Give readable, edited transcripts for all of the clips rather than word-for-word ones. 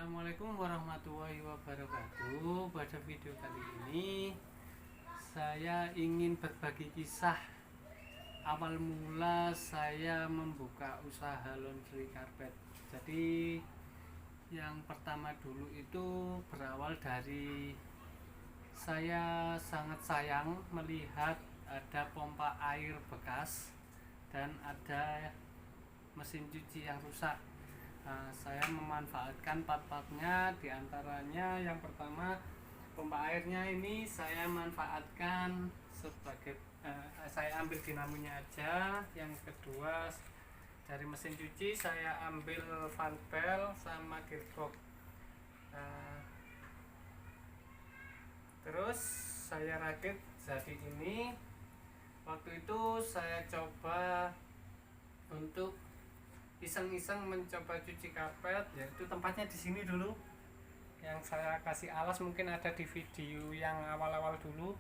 Assalamualaikum warahmatullahi wabarakatuh. Pada video kali ini saya ingin berbagi kisah awal mula saya membuka usaha laundry carpet. Jadi yang pertama dulu itu berawal dari saya sangat sayang melihat ada pompa air bekas dan ada mesin cuci yang rusak. Saya memanfaatkan part-partnya, diantaranya yang pertama pompa airnya ini saya manfaatkan sebagai saya ambil dinamonya aja. Yang kedua dari mesin cuci saya ambil fan belt sama gearbox. Terus saya rakit jadi ini. Waktu itu saya coba untuk iseng-iseng mencoba cuci karpet, yaitu tempatnya di sini dulu. Yang saya kasih alas mungkin ada di video yang awal-awal dulu.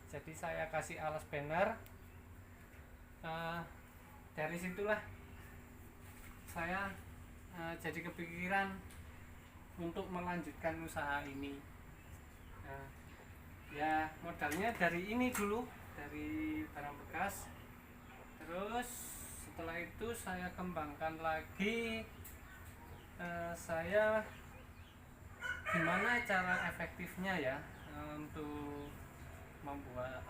Jadi saya kasih alas banner. Dari situlah saya jadi kepikiran untuk melanjutkan usaha ini. Ya modalnya dari ini dulu, dari barang bekas. Terus setelah itu saya kembangkan lagi, saya gimana cara efektifnya ya untuk membuat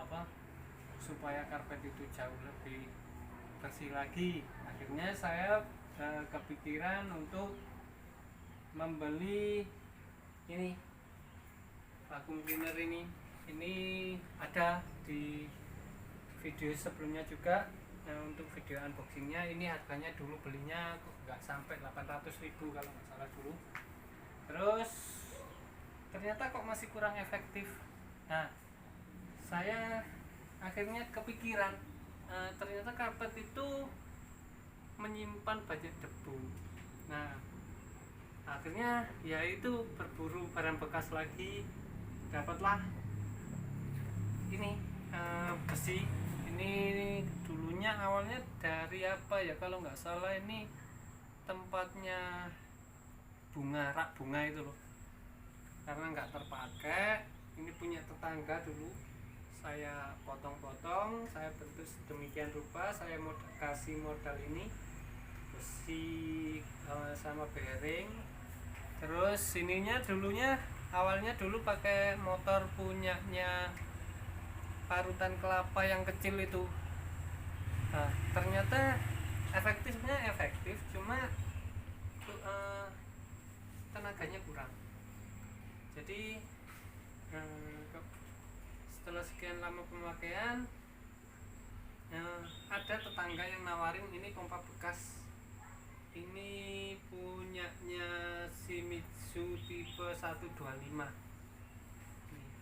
supaya karpet itu jauh lebih bersih lagi. Akhirnya saya kepikiran untuk membeli ini vacuum cleaner ini ada di video sebelumnya juga. Untuk video unboxingnya ini harganya dulu belinya nggak sampai 800.000 kalau nggak salah dulu. Terus ternyata kok masih kurang efektif. Nah, saya akhirnya kepikiran ternyata karpet itu menyimpan banyak debu. Nah, akhirnya ya itu berburu barang bekas lagi, dapatlah ini besi. Ini dulunya awalnya dari apa ya, kalau nggak salah ini tempatnya rak bunga itu loh, karena nggak terpakai. Ini punya tetangga dulu, saya potong-potong, saya bentuk sedemikian rupa, saya kasih modal ini besi sama bearing. Terus sininya dulunya awalnya dulu pakai motor punyanya parutan kelapa yang kecil itu. Nah, ternyata efektif, cuma tenaganya kurang. Jadi setelah sekian lama pemakaian, ada tetangga yang nawarin ini pompa bekas. Ini punyanya Shimizu tipe 125.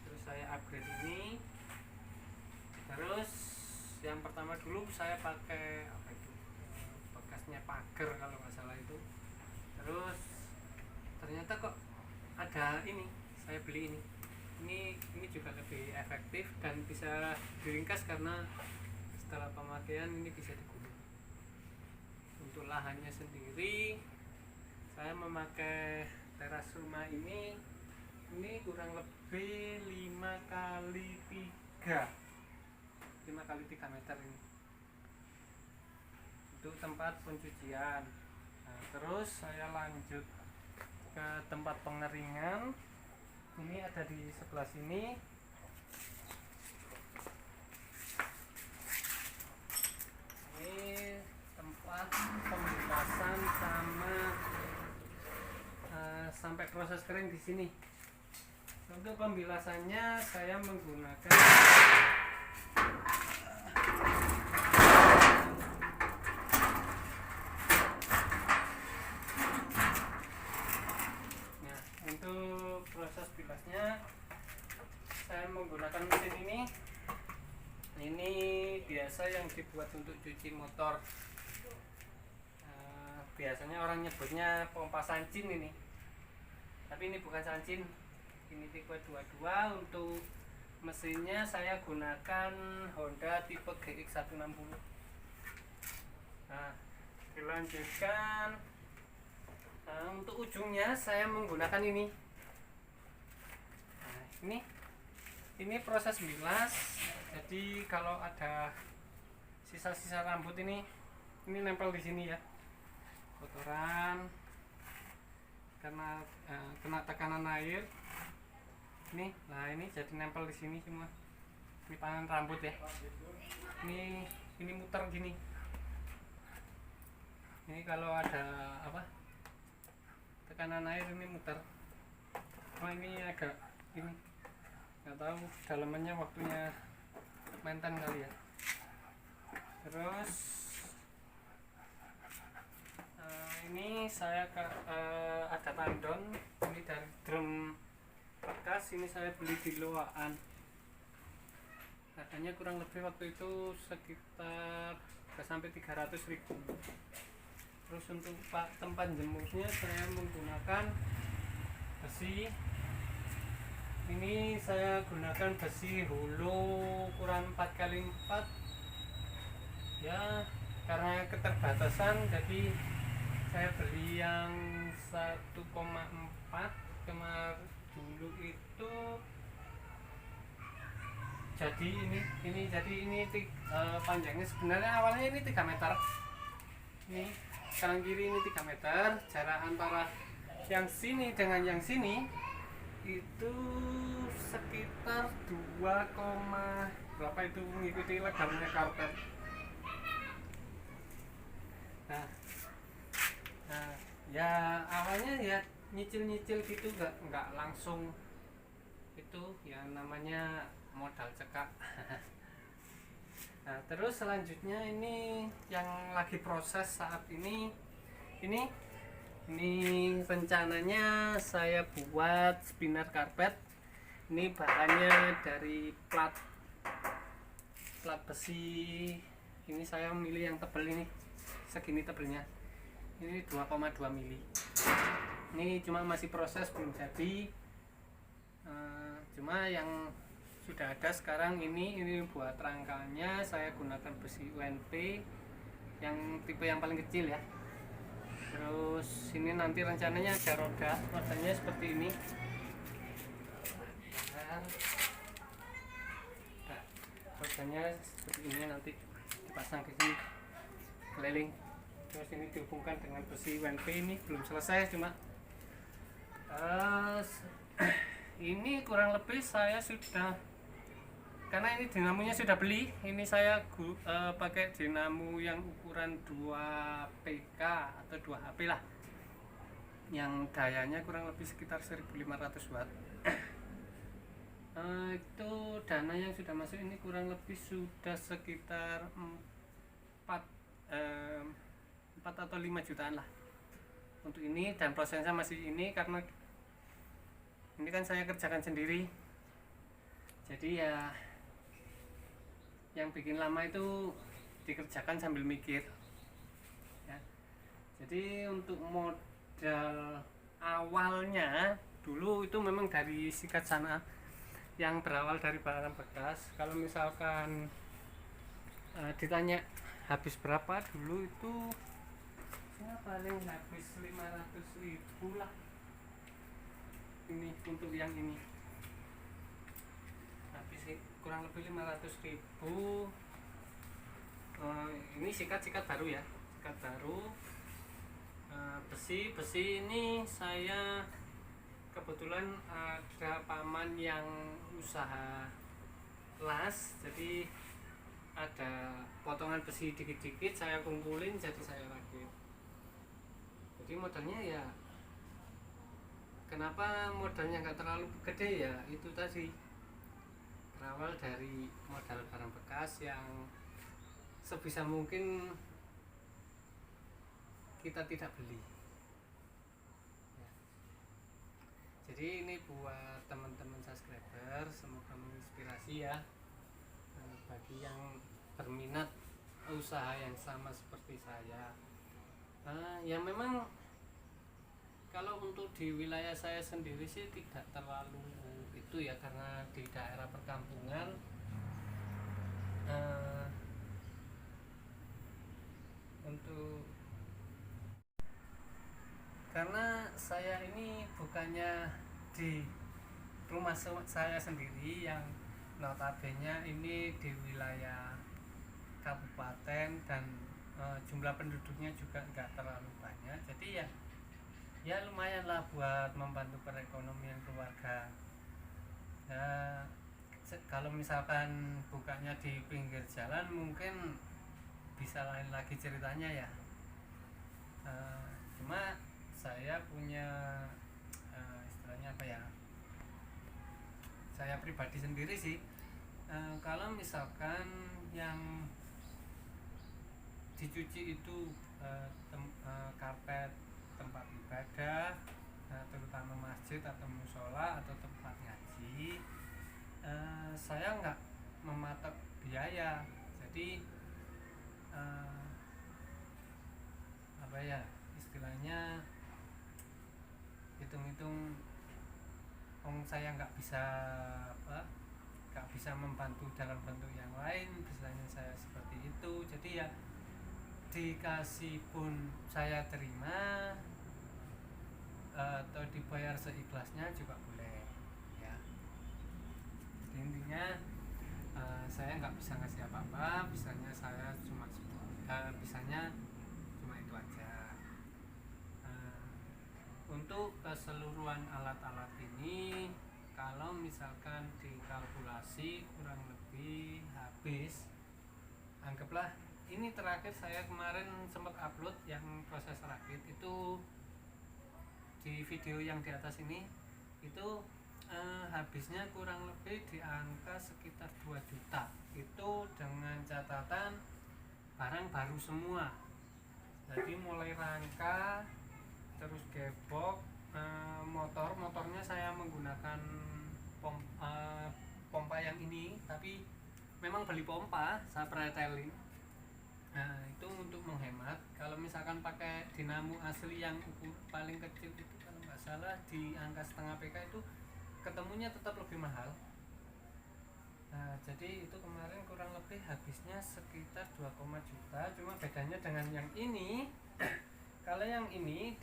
Terus saya upgrade ini. Terus yang pertama dulu saya pakai bekasnya pagar kalau nggak salah itu. Terus ternyata kok ada ini, saya beli ini juga lebih efektif dan bisa diringkas karena setelah pemakaian ini bisa digulung. Untuk lahannya sendiri saya memakai teras rumah ini kurang lebih 5x3 meter ini. Itu tempat pencucian. Nah, terus saya lanjut ke tempat pengeringan. Ini ada di sebelah sini. Ini tempat pembilasan sama sampai proses kering di sini. Untuk pembilasannya saya menggunakan mesin ini. Ini biasa yang dibuat untuk cuci motor. Biasanya orang nyebutnya pompa sancin ini, tapi ini bukan sancin, ini tipe 22. Untuk mesinnya saya gunakan Honda tipe GX160. Dilanjutkan Nah, untuk ujungnya saya menggunakan ini. Nah, ini proses bilas. Jadi kalau ada sisa-sisa rambut ini nempel di sini ya, kotoran karena kena tekanan air. Nah ini jadi nempel di sini semua. Ini pangan rambut ya. Ini muter gini. Ini kalau ada tekanan air ini muter. Ini agak ini nggak tahu dalamannya, waktunya mantan kali ya. Terus ini saya ada tandon ini dari drum bekas. Ini saya beli di Loaan, harganya kurang lebih waktu itu sekitar sampai 300.000. Terus untuk tempat jemurnya saya menggunakan besi. Ini saya gunakan besi hulu ukuran 4x4 ya, karena keterbatasan jadi saya beli yang 1,4. kemarin dulu itu jadi ini panjangnya sebenarnya awalnya ini 3 meter. Ini kanan kiri ini 3 meter. Jarak antara yang sini dengan yang sini itu sekitar 2, berapa itu, mengikuti lebarnya karpet. Nah ya awalnya ya nyicil gitu, nggak langsung itu yang namanya modal cekak. Nah terus selanjutnya ini yang lagi proses saat ini rencananya saya buat spinner karpet. Ini bahannya dari plat besi. Ini saya milih yang tebal, ini segini tebelnya, ini 2,2 mili. Ini cuma masih proses, belum jadi. Cuma yang sudah ada sekarang ini buat rangkanya saya gunakan besi UNP yang tipe yang paling kecil ya. Terus ini nanti rencananya ada rodanya seperti ini. Rodanya seperti ini nanti dipasang di sini keliling. Terus ini dihubungkan dengan besi UNP. Ini belum selesai, cuma ini kurang lebih saya sudah, karena ini dinamonya sudah beli. Ini saya pakai dinamo yang ukuran 2 PK atau 2 HP lah, yang dayanya kurang lebih sekitar 1500 watt. Itu dana yang sudah masuk ini kurang lebih sudah sekitar 4 atau 5 jutaan lah untuk ini. Dan prosesnya masih ini karena ini kan saya kerjakan sendiri, jadi ya yang bikin lama itu dikerjakan sambil mikir ya. Jadi untuk modal awalnya dulu itu memang dari sikat sana, yang berawal dari barang bekas. Kalau misalkan ditanya habis berapa dulu, itu saya paling habis 500.000 lah. Ini untuk yang ini habis kurang lebih 500.000. Ini sikat baru ya, sikat baru. Besi ini saya kebetulan ada paman yang usaha las, jadi ada potongan besi dikit-dikit saya kumpulin, jadi saya rakit. Jadi modalnya ya, kenapa modalnya nggak terlalu gede ya, itu tadi berawal dari modal barang bekas yang sebisa mungkin kita tidak beli ya. Jadi ini buat teman-teman subscriber, semoga menginspirasi ya, bagi yang berminat usaha yang sama seperti saya. Ya memang kalau untuk di wilayah saya sendiri sih tidak terlalu itu ya, karena di daerah perkampungan. Untuk karena saya ini bukannya di rumah saya sendiri yang notabene ini di wilayah kabupaten dan jumlah penduduknya juga nggak terlalu banyak, jadi ya lumayan lah buat membantu perekonomian keluarga. Ya, kalau misalkan bukanya di pinggir jalan mungkin bisa lain lagi ceritanya ya. Cuma saya punya istilahnya apa ya, saya pribadi sendiri sih, kalau misalkan yang dicuci itu karpet tempat ibadah, terutama masjid atau musola atau tempat ngaji, saya nggak mematok biaya. Jadi apa ya istilahnya, hitung-hitung saya nggak bisa membantu dalam bentuk yang lain, misalnya saya seperti itu, jadi ya dikasih pun saya terima, atau dibayar seikhlasnya juga boleh ya. Jadi intinya saya nggak bisa ngasih apa-apa, bisanya saya cuma bisanya cuma itu aja. Untuk keseluruhan alat-alat ini kalau misalkan dikalkulasi kurang lebih habis, anggaplah ini terakhir saya kemarin sempat upload yang proses rakit itu di video yang di atas ini, itu habisnya kurang lebih di angka sekitar 2 juta, itu dengan catatan barang baru semua. Jadi mulai rangka terus gebok, motornya saya menggunakan pompa yang ini, tapi memang beli pompa saya pretelin. Nah itu untuk menghemat. Kalau misalkan pakai dinamo asli yang ukur paling kecil itu kalau nggak salah di angka setengah PK itu ketemunya tetap lebih mahal. Nah jadi itu kemarin kurang lebih habisnya sekitar 2, juta. Cuma bedanya dengan yang ini kalau yang ini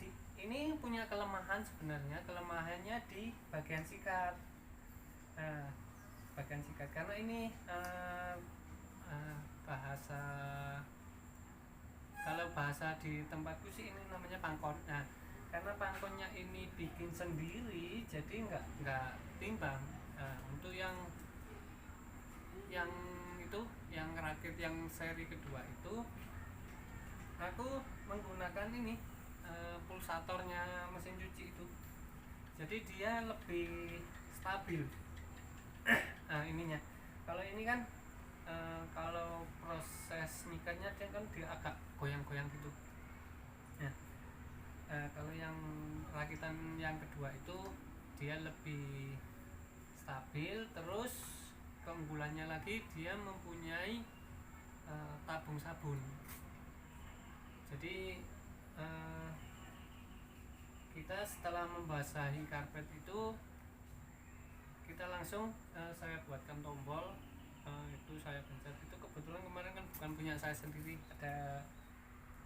ini punya kelemahan sebenarnya, kelemahannya di bagian sikat. Nah bagian sikat karena ini bahasa, kalau bahasa di tempatku sih ini namanya pangkon. Nah karena pangkonnya ini bikin sendiri jadi nggak timbang. Nah, untuk yang itu yang rakit yang seri kedua itu aku menggunakan ini pulsatornya mesin cuci itu, jadi dia lebih stabil. Nah ininya kalau ini kan kalau proses nyikatnya dia agak goyang-goyang gitu. Nah kalau yang rakitan yang kedua itu dia lebih stabil, terus keunggulannya lagi dia mempunyai tabung sabun. Jadi kita setelah membasahi karpet itu kita langsung saya buatkan tombol, itu saya pencet. Itu kebetulan kemarin kan bukan punya saya sendiri, ada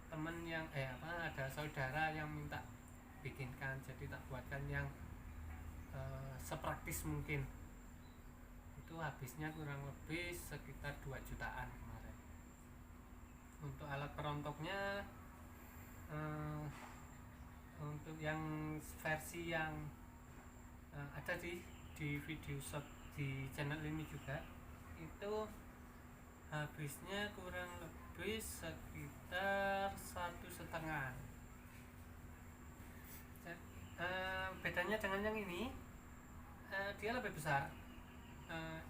teman yang ada saudara yang minta bikinkan, jadi tak buatkan yang sepraktis mungkin. Itu habisnya kurang lebih sekitar 2 jutaan kemarin. Untuk alat perontoknya untuk yang versi yang ada di video shot di channel ini juga, itu habisnya kurang lebih sekitar 1,5. Bedanya dengan yang ini, dia lebih besar.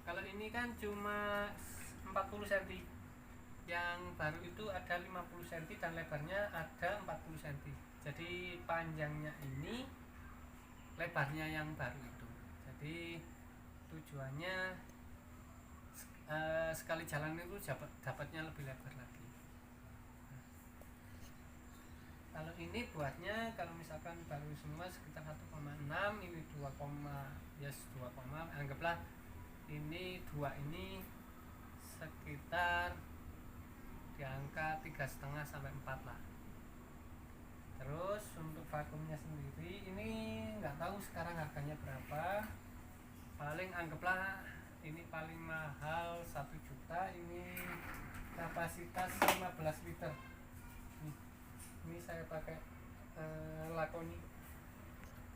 Kalau ini kan cuma 40 cm, yang baru itu ada 50 cm dan lebarnya ada 40 cm. Jadi panjangnya ini, lebarnya yang baru itu. Jadi tujuannya sekali jalan itu dapatnya lebih lebar lagi. Kalau ini buatnya kalau misalkan baru semua sekitar 1,6, ini 2, anggaplah ini 2 ini sekitar di angka 3,5 sampai 4 lah. Terus untuk vakumnya sendiri ini nggak tahu sekarang harganya berapa, paling anggaplah ini paling mahal 1 juta. Ini kapasitas 15 liter. Ini saya pakai Lakoni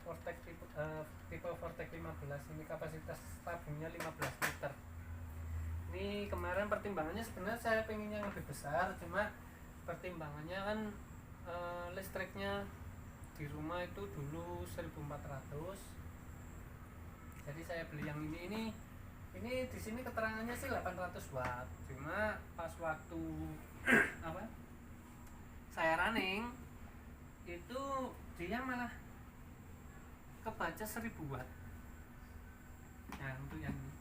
Vortex tipe Vortex 15. Ini kapasitas tabungnya 15 liter. Ini kemarin pertimbangannya sebenarnya saya pengen yang lebih besar, cuma pertimbangannya kan listriknya di rumah itu dulu 1400. Jadi saya beli yang ini di sini keterangannya sih 800 watt. Cuma pas waktu apa? Saya running itu dia malah kebaca 1000 watt. Nah, untuk yang ini.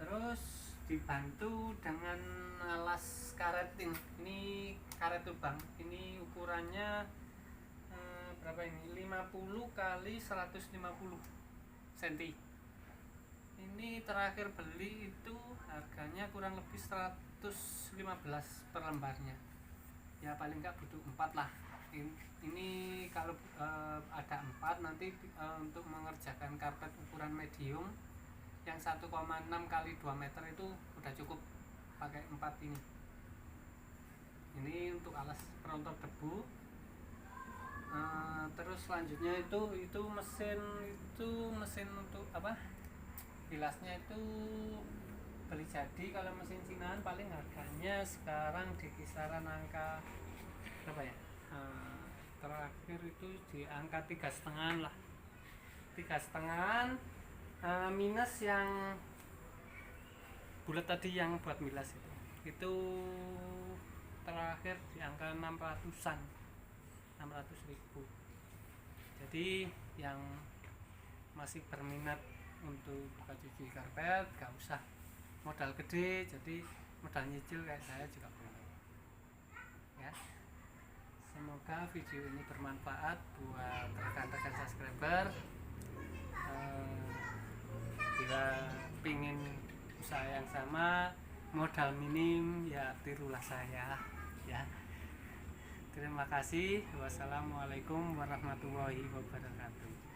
Terus dibantu dengan alas karet ini karet lubang. Ini ukurannya berapa ini? 50 kali 150 cm. Ini terakhir beli itu harganya kurang lebih 115 per lembarnya. Ya paling nggak butuh 4 lah. Ini kalau ada 4 nanti untuk mengerjakan karpet ukuran medium yang 1,6 kali 2 meter itu udah cukup pakai 4 ini. Ini untuk alas perontok debu. Terus selanjutnya itu mesin untuk apa? Bilasnya itu beli jadi. Kalau mesin Cinaan paling harganya sekarang di kisaran angka berapa ya? Terakhir itu di angka 3,5 lah, 3,5 minus yang bulat tadi yang buat milas itu terakhir di angka 600-an, 600.000. Jadi yang masih berminat untuk buka cuci karpet gak usah modal gede, jadi modal nyicil kayak saya juga boleh ya. Semoga video ini bermanfaat buat rekan-rekan subscriber. Bila pingin usaha yang sama, modal minim, ya tirulah saya ya. Terima kasih. Wassalamualaikum warahmatullahi wabarakatuh.